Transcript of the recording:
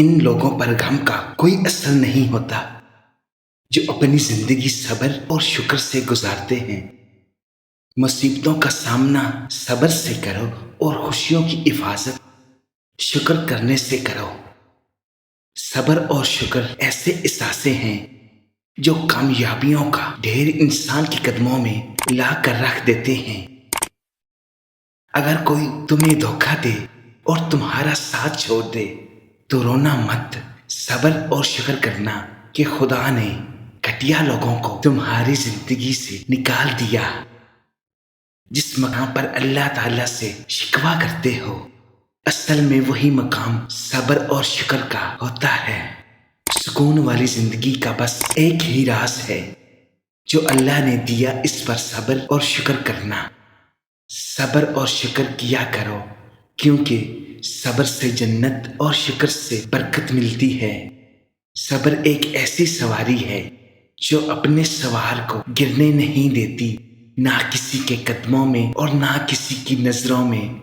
ان لوگوں پر غم کا کوئی اثر نہیں ہوتا جو اپنی زندگی صبر اور شکر سے گزارتے ہیں۔ مصیبتوں کا سامنا صبر سے کرو اور خوشیوں کی حفاظت شکر کرنے سے کرو۔ صبر اور شکر ایسے اثاثے ہیں جو کامیابیوں کا ڈھیر انسان کے قدموں میں لا کر رکھ دیتے ہیں۔ اگر کوئی تمہیں دھوکہ دے اور تمہارا ساتھ چھوڑ دے تو رونا مت، صبر اور شکر کرنا کہ خدا نے گھٹیا لوگوں کو تمہاری زندگی سے نکال دیا۔ جس مقام پر اللہ تعالیٰ سے شکوہ کرتے ہو، اصل میں وہی مقام صبر اور شکر کا ہوتا ہے۔ سکون والی زندگی کا بس ایک ہی راز ہے جو اللہ نے دیا، اس پر صبر اور شکر کرنا۔ صبر اور شکر کیا کرو، کیونکہ صبر سے جنت اور شکر سے برکت ملتی ہے۔ صبر ایک ایسی سواری ہے جو اپنے سوار کو گرنے نہیں دیتی، نہ کسی کے قدموں میں اور نہ کسی کی نظروں میں۔